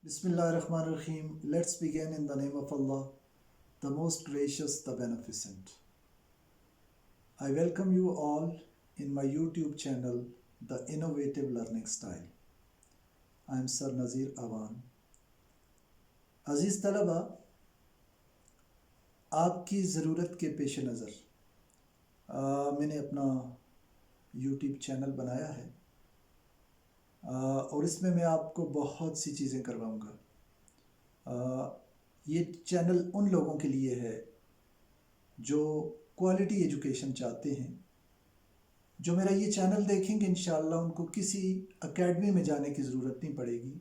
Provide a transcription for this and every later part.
Bismillahirrahmanirrahim. Let's begin in the name of Allah, the most gracious, the beneficent. I welcome you all in my YouTube channel, The Innovative Learning Style. I am Sir Nazir Awan. अज़ीज़ तलबा, आपकी ज़रूरत के पेश नज़र मैंने अपना YouTube channel बनाया है और इसमें मैं आपको बहुत सी चीज़ें करवाऊँगा। ये चैनल उन लोगों के लिए है जो क्वालिटी एजुकेशन चाहते हैं। जो मेरा ये चैनल देखेंगे इंशाअल्लाह उनको किसी एकेडमी में जाने की ज़रूरत नहीं पड़ेगी।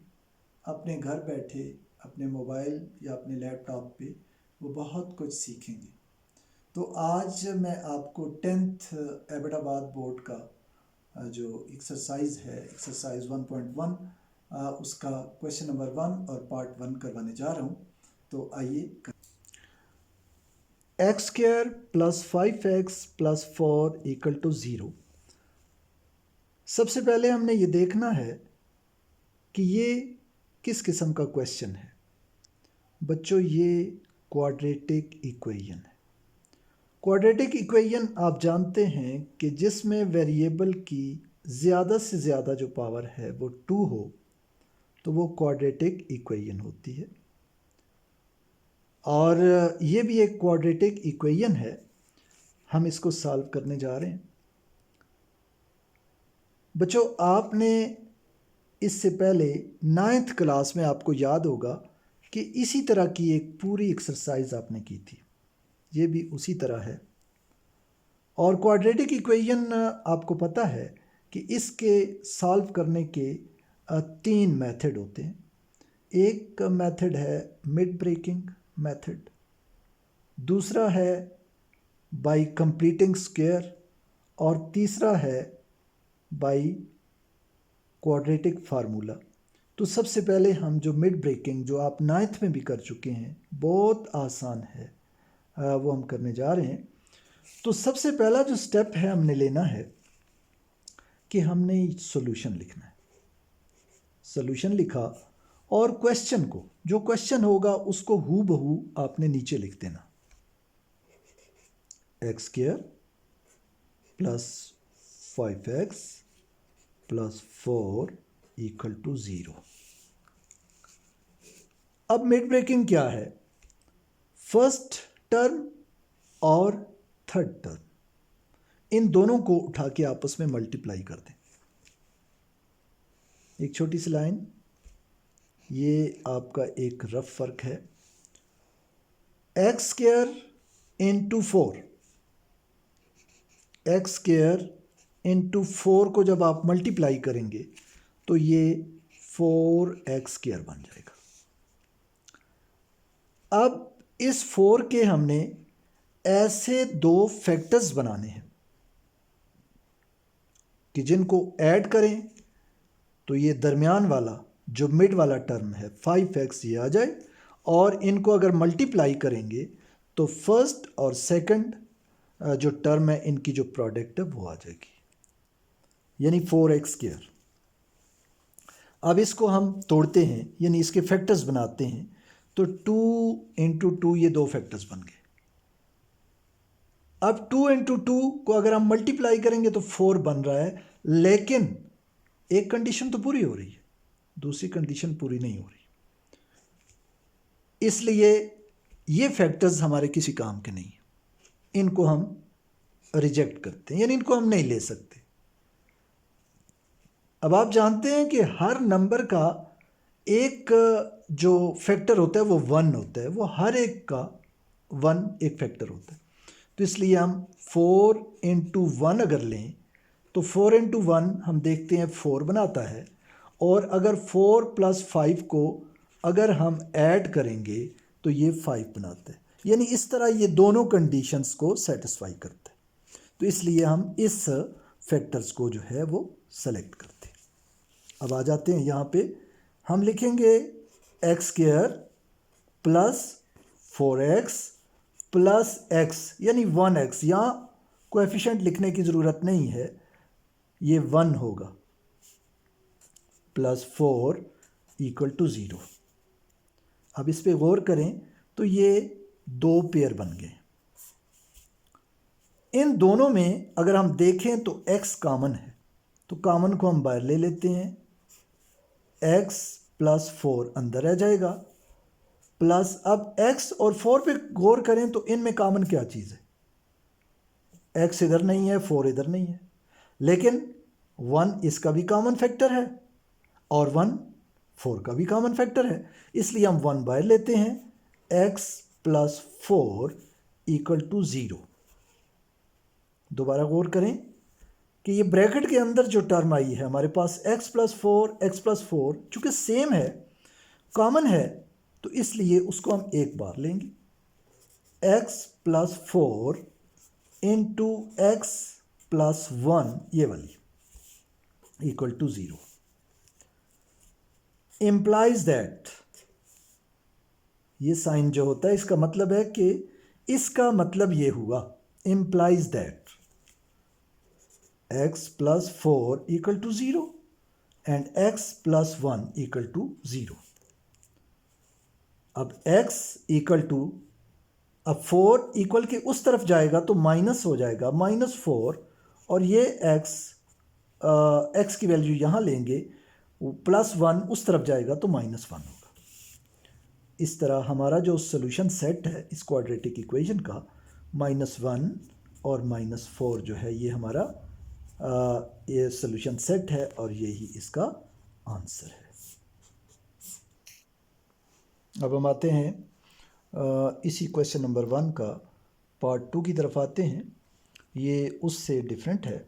अपने घर बैठे अपने मोबाइल या अपने लैपटॉप पे वो बहुत कुछ सीखेंगे। तो आज मैं आपको 10th एबटाबाद बोर्ड का जो एक्सरसाइज है, एक्सरसाइज 1.1, उसका क्वेश्चन नंबर 1 और पार्ट 1 करवाने जा रहा हूँ। तो आइए। x² + 5x + 4 = 0। सबसे पहले हमने ये देखना है कि ये किस किस्म का क्वेश्चन है। बच्चों, ये क्वाड्रेटिक इक्वेशन है। क्वाड्रेटिक इक्वेशन आप जानते हैं कि जिसमें वेरिएबल की ज़्यादा से ज़्यादा जो पावर है वो 2 हो तो वो क्वाड्रेटिक इक्वेशन होती है। और ये भी एक क्वाड्रेटिक इक्वेशन है। हम इसको सॉल्व करने जा रहे हैं। बच्चों, आपने इससे पहले 9th क्लास में आपको याद होगा कि इसी तरह की एक पूरी एक्सरसाइज आपने की थी। ये भी उसी तरह है। और क्वाड्रेटिक इक्वेशन आपको पता है कि इसके सॉल्व करने के 3 मेथड होते हैं। एक मेथड है मिड ब्रेकिंग मेथड, दूसरा है बाय कंप्लीटिंग स्क्वायर और तीसरा है बाय क्वाड्रेटिक फार्मूला। तो सबसे पहले हम जो मिड ब्रेकिंग, जो आप 9th में भी कर चुके हैं, बहुत आसान है, वो हम करने जा रहे हैं। तो सबसे पहला जो स्टेप है हमने लेना है कि हमने सॉल्यूशन लिखना है। सॉल्यूशन लिखा और क्वेश्चन को, जो क्वेश्चन होगा उसको हूबहू आपने नीचे लिख देना। x² + 5x + 4 = 0। अब मिड ब्रेकिंग क्या है? फर्स्ट टर्म और थर्ड टर्म, इन दोनों को उठा के आपस में मल्टीप्लाई कर दें। एक छोटी सी लाइन, ये आपका एक रफ फर्क है। x² × 4, x² × 4 को जब आप मल्टीप्लाई करेंगे तो ये 4x² बन जाएगा। अब इस 4 के हमने ऐसे 2 फैक्टर्स बनाने हैं कि जिनको ऐड करें तो ये दरमियान वाला जो मिड वाला टर्म है 5x ये आ जाए, और इनको अगर मल्टीप्लाई करेंगे तो फर्स्ट और सेकंड जो टर्म है इनकी जो प्रोडक्ट है वो आ जाएगी, यानी 4x²। अब इसको हम तोड़ते हैं, यानी इसके फैक्टर्स बनाते हैं। तो 2 × 2 ये 2 फैक्टर्स बन गए। अब 2 × 2 को अगर हम मल्टीप्लाई करेंगे तो 4 बन रहा है, लेकिन एक कंडीशन तो पूरी हो रही है, दूसरी कंडीशन पूरी नहीं हो रही। इसलिए ये फैक्टर्स हमारे किसी काम के नहीं हैं, इनको हम रिजेक्ट करते हैं, यानी इनको हम नहीं ले सकते। अब आप जानते हैं कि हर नंबर का एक जो फैक्टर होता है वो 1 होता है, वो हर एक का 1 एक फैक्टर होता है। तो इसलिए हम 4 × 1 अगर लें तो 4 × 1 हम देखते हैं 4 बनाता है, और अगर 4 + 5 को अगर हम ऐड करेंगे तो ये 5 बनाता है, यानी इस तरह ये दोनों कंडीशंस को सेटिस्फाई करता है। तो इसलिए हम इस फैक्टर्स को जो है वो सेलेक्ट करते हैं। अब आ जाते हैं यहाँ पे, हम लिखेंगे x² + 4x + x, यानी 1x। यहाँ कोएफिशिएंट लिखने की ज़रूरत नहीं है, ये 1 होगा, + 4 = 0। अब इस पे गौर करें तो ये दो पेयर बन गए। इन दोनों में अगर हम देखें तो x कॉमन है, तो कॉमन को हम बाहर ले लेते हैं। x प्लस 4 अंदर रह जाएगा, प्लस अब x और 4 पे गौर करें तो इनमें कॉमन क्या चीज़ है? x इधर नहीं है, 4 इधर नहीं है, लेकिन 1 इसका भी कॉमन फैक्टर है और 1 4 का भी कॉमन फैक्टर है, इसलिए हम 1 बाहर लेते हैं। x plus 4 equal to 0। दोबारा गौर करें कि ये ब्रैकेट के अंदर जो टर्म आई है हमारे पास x प्लस 4 चूँकि सेम है, कॉमन है, तो इसलिए उसको हम एक बार लेंगे। x plus 4 into x plus 1 ये वाली इक्वल टू 0 इम्प्लाइज दैट, ये साइन जो होता है इसका मतलब है कि इसका मतलब ये हुआ, implies that x plus 4 equal to 0 and x plus 1 equal to 0। अब x इक्वल टू, अब 4 इक्वल के उस तरफ जाएगा तो माइनस हो जाएगा, -4, और ये x की वैल्यू यहाँ लेंगे, +1 उस तरफ जाएगा तो -1 होगा। इस तरह हमारा जो सोल्यूशन सेट है इस क्वाड्रेटिक इक्वेशन का, -1 और -4 जो है ये हमारा ये सोल्यूशन सेट है और यही इसका आंसर है। अब हम आते हैं इसी क्वेश्चन नंबर 1 का पार्ट 2 की तरफ आते हैं। ये उससे डिफरेंट है।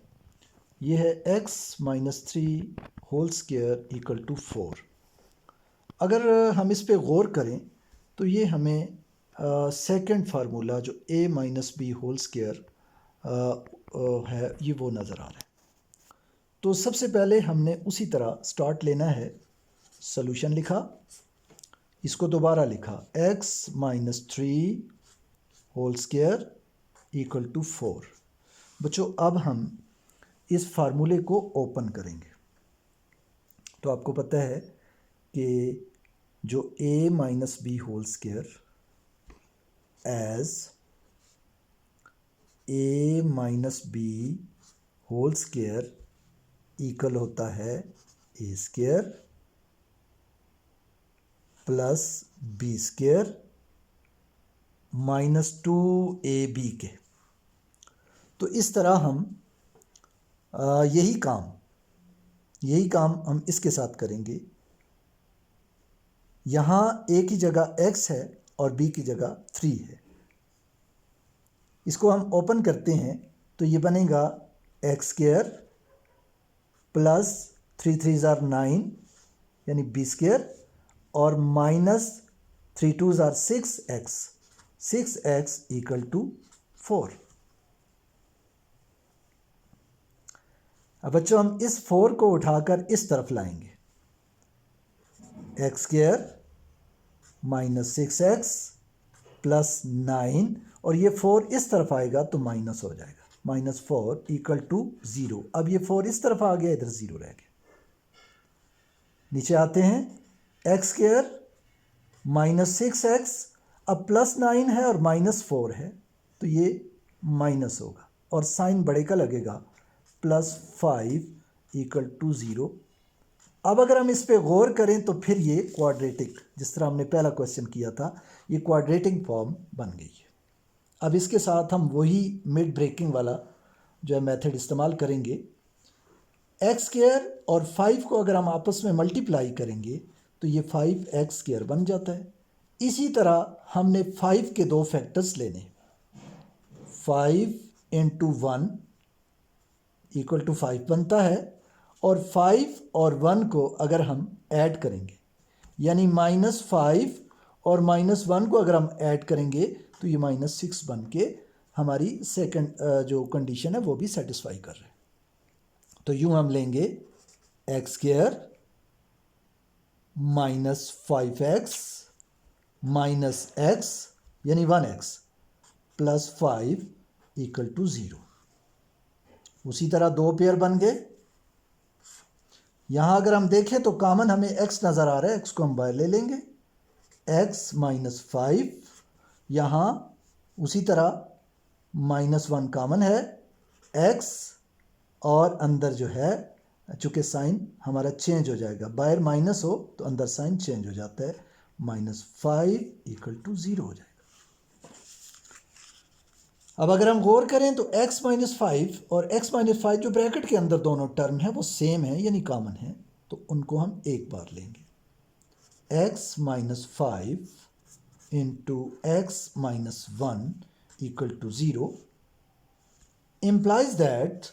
ये है x minus 3 whole square equal to 4। अगर हम इस पे गौर करें तो ये हमें सेकंड फार्मूला जो a minus B whole square है ये वो नज़र आ रहा है। तो सबसे पहले हमने उसी तरह स्टार्ट लेना है, सॉल्यूशन लिखा, इसको दोबारा लिखा, x minus 3 whole square equal to 4। बच्चों अब हम इस फार्मूले को ओपन करेंगे। तो आपको पता है कि जो a minus B whole square as a minus B whole square equal होता है a square plus B square -2ab के। तो इस तरह हम यही काम हम इसके साथ करेंगे। यहाँ a की जगह x है और b की जगह 3 है। इसको हम ओपन करते हैं तो ये बनेगा x स्क्वायर प्लस 3 3 9 यानी b स्क्वायर और -3 2 6x इक्वल टू 4। अब बच्चों हम इस 4 को उठाकर इस तरफ लाएंगे, x स्क्वायर -6x प्लस 9 और ये 4 इस तरफ आएगा तो माइनस हो जाएगा, -4 इक्वल टू 0। अब ये 4 इस तरफ आ गया, इधर 0 रह गया। नीचे आते हैं, x स्क्वायर -6x अब +9 है और -4 है तो ये माइनस होगा और साइन बड़े का लगेगा, +5 इक्वल टू 0। अब अगर हम इस पे गौर करें तो फिर ये क्वाड्रेटिक, जिस तरह हमने पहला क्वेश्चन किया था, ये क्वाड्रेटिक फॉर्म बन गई है। अब इसके साथ हम वही मिड ब्रेकिंग वाला जो है मेथड इस्तेमाल करेंगे। x स्क्वायर और 5 को अगर हम आपस में मल्टीप्लाई करेंगे तो ये 5x स्क्वायर बन जाता है। इसी तरह हमने 5 के दो फैक्टर्स लेने, 5 इंटू 1 इक्वल टू 5 बनता है और 5 और 1 को अगर हम ऐड करेंगे यानी -5 और -1 को अगर हम ऐड करेंगे तो ये -6 बन के हमारी सेकंड जो कंडीशन है वो भी सेटिस्फाई कर रहे हैं। तो यूँ हम लेंगे x square -5x minus x यानी 1x प्लस 5 इक्वल टू 0। उसी तरह दो पेयर बन गए। यहाँ अगर हम देखें तो कॉमन हमें x नज़र आ रहा है, x को हम बाहर ले लेंगे, x माइनस 5, यहाँ उसी तरह -1 कॉमन है, x और अंदर जो है चूँकि साइन हमारा चेंज हो जाएगा, बाहर माइनस हो तो अंदर साइन चेंज हो जाता है, -5 = 0 हो जाएगा। अब अगर हम गौर करें तो x माइनस 5 और x माइनस 5 जो ब्रैकेट के अंदर दोनों टर्म है वो सेम है यानी कॉमन है, तो उनको हम एक बार लेंगे। x minus 5 into x minus 1 = 0 implies that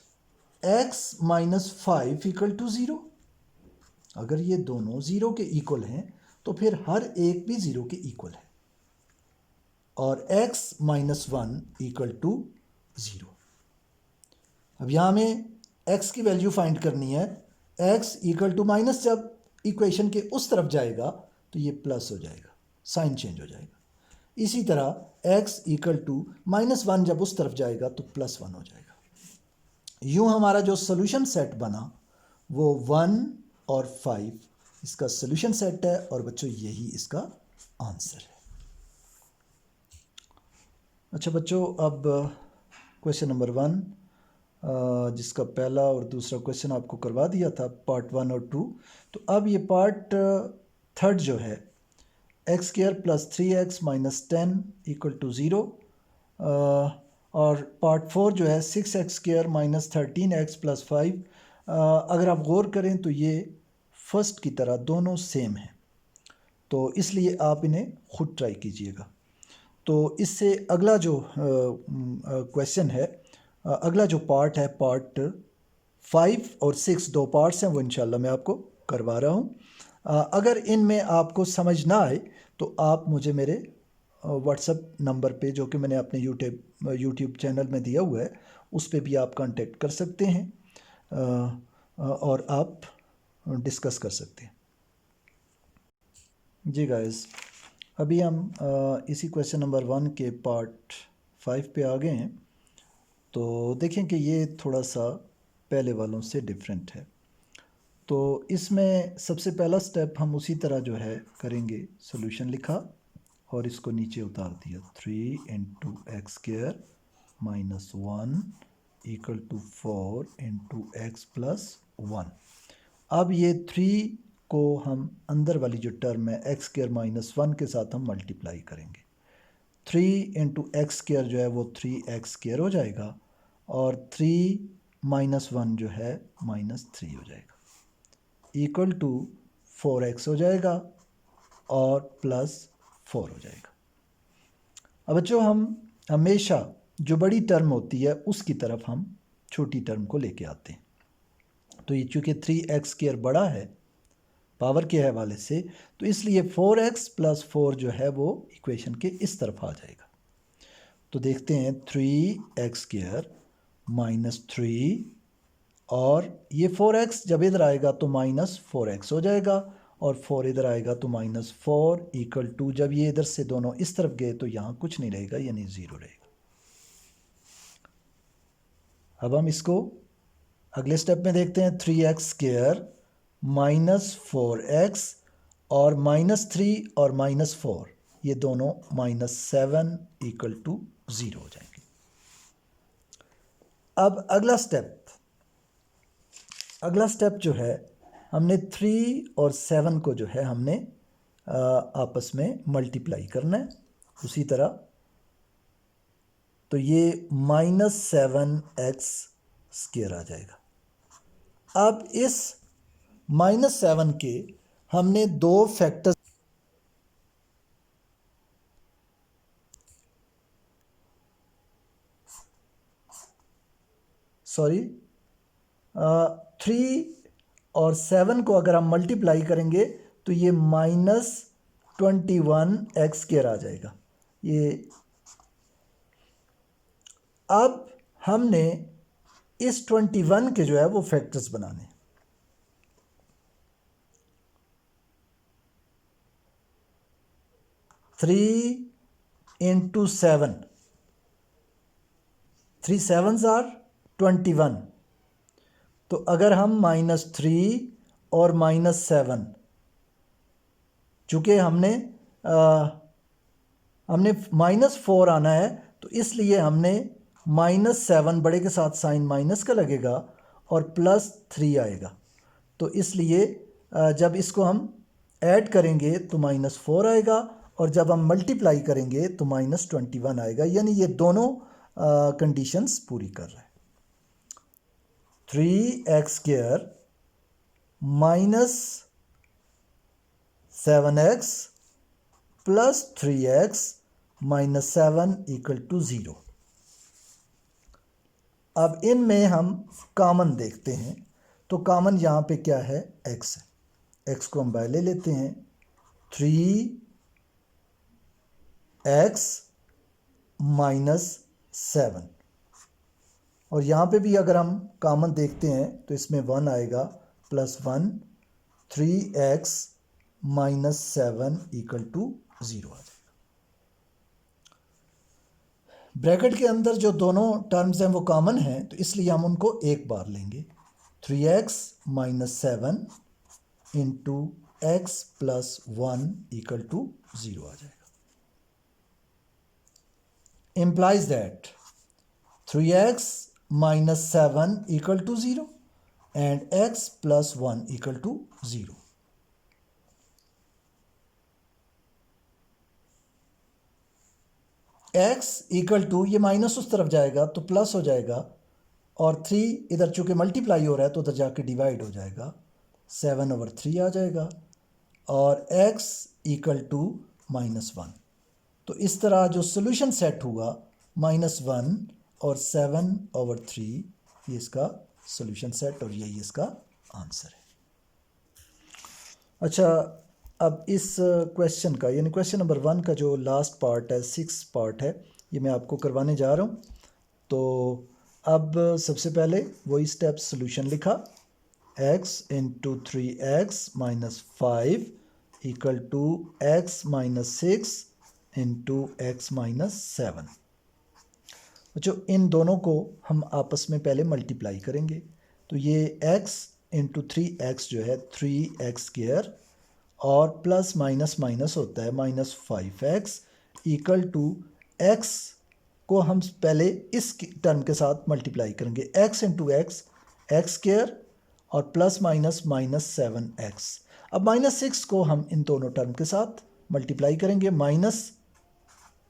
x minus 5 = 0। अगर ये दोनों 0 के इक्वल हैं तो फिर हर एक भी 0 के इक्वल है, और x माइनस 1 = 0। अब यहाँ हमें x की वैल्यू फाइंड करनी है। x = माइनस जब इक्वेशन के उस तरफ जाएगा तो ये प्लस हो जाएगा, साइन चेंज हो जाएगा। इसी तरह x = -1 जब उस तरफ जाएगा तो +1 हो जाएगा। यूँ हमारा जो सोल्यूशन सेट बना वो 1 और 5 इसका सोल्यूशन सेट है, और बच्चों यही इसका आंसर है। अच्छा बच्चों, अब क्वेश्चन नंबर 1 जिसका पहला और दूसरा क्वेश्चन आपको करवा दिया था, पार्ट 1 और 2। तो अब ये पार्ट थर्ड जो है, x² + 3x - 10 = 0, और पार्ट 4 जो है 6x² - 13x + 5। अगर आप गौर करें तो ये फर्स्ट की तरह दोनों सेम हैं, तो इसलिए आप इन्हें खुद ट्राई कीजिएगा। तो इससे अगला जो क्वेश्चन है, अगला जो पार्ट है, पार्ट 5 और 6 दो पार्ट्स हैं, वो इंशाल्लाह मैं आपको करवा रहा हूँ। अगर इनमें आपको समझ ना आए तो आप मुझे मेरे व्हाट्सएप नंबर पे, जो कि मैंने अपने यूट्यूब चैनल में दिया हुआ है, उस पे भी आप कांटेक्ट कर सकते हैं और आप डिस्कस कर सकते हैं। जी गाइस, अभी हम इसी क्वेश्चन नंबर 1 के पार्ट 5 पे आ गए हैं। तो देखें कि ये थोड़ा सा पहले वालों से डिफरेंट है। तो इसमें सबसे पहला स्टेप हम उसी तरह जो है करेंगे, सॉल्यूशन लिखा और इसको नीचे उतार दिया, 3 × x² - 1 = 4 × x + 1। अब ये 3 को हम अंदर वाली जो टर्म है x² - 1 के साथ हम मल्टीप्लाई करेंगे। 3 × x² जो है वो 3x² हो जाएगा, और 3 - 1 जो है -3 हो जाएगा, = 4x हो जाएगा और +4 हो जाएगा। अब बच्चों, हम हमेशा जो बड़ी टर्म होती है उसकी तरफ हम छोटी टर्म को लेके आते हैं। तो ये चूँकि 3x² बड़ा है पावर के हवाले से, तो इसलिए 4x + 4 जो है वो इक्वेशन के इस तरफ आ जाएगा। तो देखते हैं, 3x² - 3, और ये 4x जब इधर आएगा तो -4x हो जाएगा, और 4 इधर आएगा तो -4 = जब ये इधर से दोनों इस तरफ गए तो यहाँ कुछ नहीं रहेगा, यानी 0 रहेगा। अब हम इसको अगले स्टेप में देखते हैं, 3x² - 4x, और -3 और -4 ये दोनों -7 = 0 हो जाएंगे। अब अगला स्टेप जो है, हमने 3 और 7 को जो है हमने आपस में मल्टीप्लाई करना है उसी तरह। तो ये -7x² आ जाएगा। अब इस -7 के हमने दो फैक्टर्स, सॉरी 3 और 7 को अगर हम मल्टीप्लाई करेंगे तो ये -21x² आ जाएगा। ये अब हमने इस 21 के जो है वो फैक्टर्स बनाने, थ्री इंटू 7, 3 7s are 21। तो अगर हम -3 और -7, चूँकि हमने हमने -4 आना है, तो इसलिए हमने -7 बड़े के साथ साइन माइनस का लगेगा और +3 आएगा। तो इसलिए जब इसको हम ऐड करेंगे तो -4 आएगा और जब हम मल्टीप्लाई करेंगे तो -21 आएगा, यानी ये दोनों कंडीशंस पूरी कर रहा है। 3x² -7x + 3x - 7 = 0। अब इनमें हम कॉमन देखते हैं, तो कॉमन यहाँ पे क्या है, x है। x को हम बाहर ले लेते हैं, 3x - 7, और यहाँ पे भी अगर हम कॉमन देखते हैं तो इसमें 1 आएगा, +1, 3x - 7 = 0 आ जाएगा। ब्रैकेट के अंदर जो दोनों टर्म्स हैं वो कॉमन हैं, तो इसलिए हम उनको एक बार लेंगे। 3x - 7 × x + 1 = 0 आ जाएगा। Implies that 3x - 7 = 0 and x + 1 = 0. x = ये माइनस उस तरफ जाएगा तो प्लस हो जाएगा, और 3 इधर चूँकि मल्टीप्लाई हो रहा है तो उधर जाके डिवाइड हो जाएगा, 7/3 आ जाएगा, और x = -1। तो इस तरह जो सोल्यूशन सेट हुआ -1 और 7/3, ये इसका सोल्यूशन सेट और यही इसका आंसर है। अच्छा, अब इस क्वेश्चन का यानी क्वेश्चन नंबर 1 का जो लास्ट पार्ट है, 6 पार्ट है, ये मैं आपको करवाने जा रहा हूँ। तो अब सबसे पहले वही स्टेप सोल्यूशन लिखा, x × 3x - 5 = x - 6 × x - 7। जो इन दोनों को हम आपस में पहले मल्टीप्लाई करेंगे, तो ये x × 3x जो है 3x², और प्लस माइनस माइनस होता है -5x = x को हम पहले इस टर्म के साथ मल्टीप्लाई करेंगे, x × x x², और प्लस माइनस -7x। अब -6 को हम इन दोनों टर्म के साथ मल्टीप्लाई करेंगे,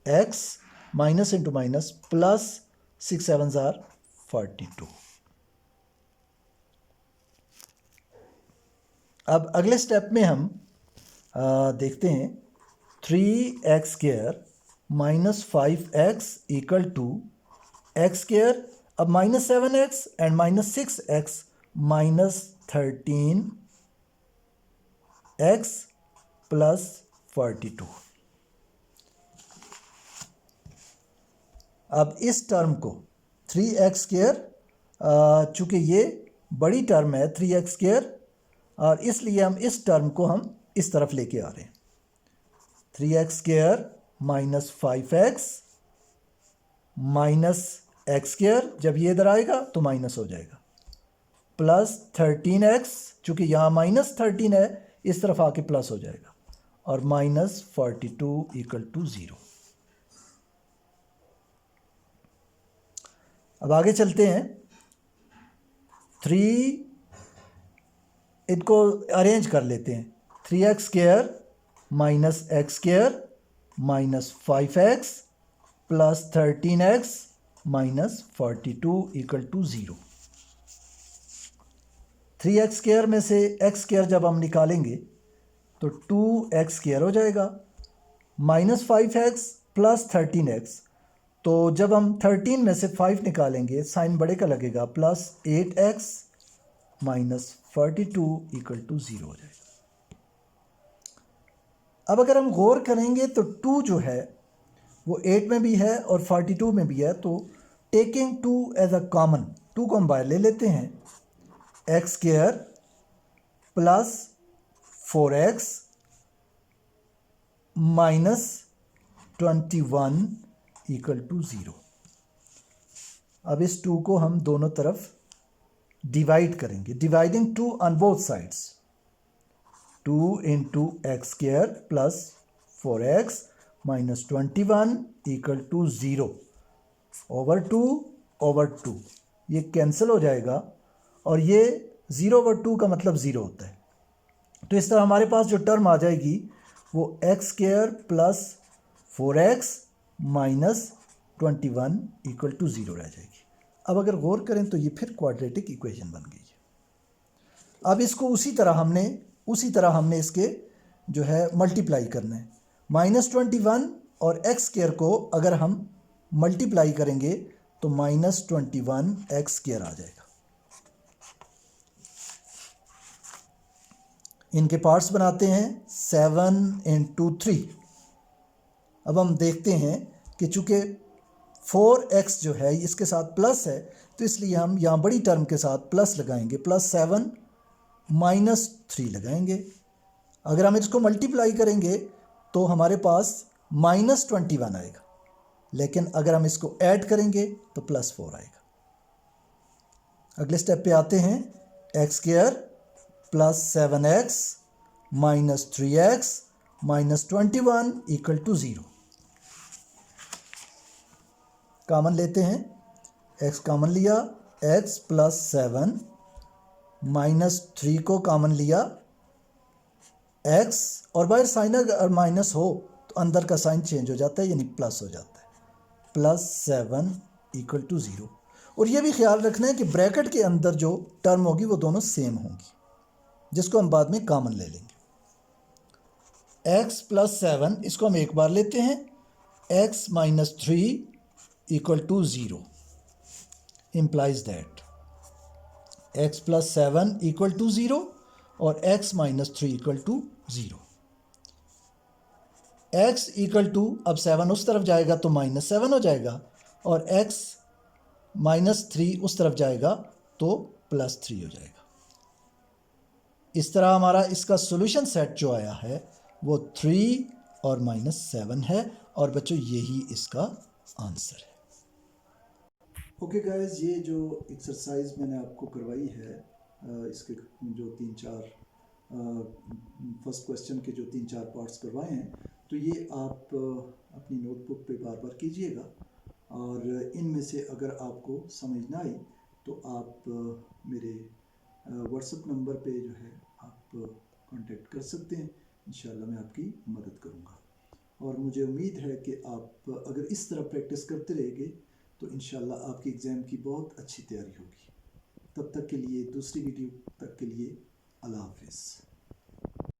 -x minus into minus plus 6 7 are 42। अब अगले स्टेप में हम देखते हैं 3x² - 5x = x², अब -7x एंड -6x -13x + 42। अब इस टर्म को 3x², चूँकि ये बड़ी टर्म है 3x², और इसलिए हम इस टर्म को हम इस तरफ लेके आ रहे हैं, 3x² - 5x - x², जब ये इधर आएगा तो माइनस हो जाएगा, प्लस 13x, चूँकि यहाँ -13 है इस तरफ आके प्लस हो जाएगा, और -42 = 0। अब आगे चलते हैं, 3 इनको अरेंज कर लेते हैं, 3x² - x² - 5x + 13x - 42 = 0। 3x² में से x² जब हम निकालेंगे तो 2x² हो जाएगा, -5x + 13x, तो जब हम 13 में से 5 निकालेंगे साइन बड़े का लगेगा, प्लस 8x - 42 = 0 हो जाएगा। अब अगर हम गौर करेंगे तो 2 जो है वो 8 में भी है और 42 में भी है, तो टेकिंग 2 एज अ कॉमन, 2 को हम बाहर ले लेते हैं, x² + 4x - 21 = 0। अब इस 2 को हम दोनों तरफ डिवाइड करेंगे, dividing 2 on both sides, 2 × x² + 4x minus 21 equal to 0 over 2 ये कैंसिल हो जाएगा और ये 0/2 का मतलब 0 होता है। तो इस तरह हमारे पास जो टर्म आ जाएगी वो x² plus 4x minus 21 equal to 0 रह जाएगी। अब अगर गौर करें तो ये फिर क्वाड्रेटिक इक्वेशन बन गई है। अब इसको उसी तरह हमने इसके जो है मल्टीप्लाई करना है। -21 और x² को अगर हम मल्टीप्लाई करेंगे तो -21 x² आ जाएगा। इनके पार्ट्स बनाते हैं 7 × 3। अब हम देखते हैं कि चूंकि 4x जो है इसके साथ प्लस है तो इसलिए हम यहाँ बड़ी टर्म के साथ प्लस लगाएंगे, +7 -3 लगाएंगे। अगर हम इसको मल्टीप्लाई करेंगे तो हमारे पास -21 आएगा, लेकिन अगर हम इसको ऐड करेंगे तो +4 आएगा। अगले स्टेप पे आते हैं। x² plus 7x minus 3x minus 21 equal to 0। Common लेते हैं, x कॉमन लिया, x प्लस 7 माइनस 3 को कॉमन लिया, x और बाहर साइन अगर माइनस हो तो अंदर का साइन चेंज हो जाता है, यानी प्लस हो जाता है, +7 इक्वल टू 0। और ये भी ख्याल रखना है कि ब्रैकेट के अंदर जो टर्म होगी वो दोनों सेम होंगी, जिसको हम बाद में कॉमन ले लेंगे। x प्लस 7 इसको हम एक बार लेते हैं, x minus 3 equal to 0 implies that x plus 7 equal to 0 और x minus 3 equal to 0। x equal to, अब 7 उस तरफ जाएगा तो -7 हो जाएगा और x माइनस 3 उस तरफ जाएगा तो +3 हो जाएगा। इस तरह हमारा इसका सॉल्यूशन सेट जो आया है वो 3 और -7 है और बच्चों यही इसका आंसर है। ओके गाइस, ये जो एक्सरसाइज मैंने आपको करवाई है, इसके जो 3-4 फर्स्ट क्वेश्चन के जो 3-4 पार्ट्स करवाए हैं, तो ये आप अपनी नोटबुक पे बार बार कीजिएगा और इनमें से अगर आपको समझ ना आई तो आप मेरे व्हाट्सएप नंबर पे जो है आप कांटेक्ट कर सकते हैं। इंशाल्लाह मैं आपकी मदद करूँगा और मुझे उम्मीद है कि आप अगर इस तरह प्रैक्टिस करते रहेंगे तो इंशाल्लाह आपकी एग्ज़ाम की बहुत अच्छी तैयारी होगी। तब तक के लिए, दूसरी वीडियो तक के लिए, अल्लाह हाफिज़।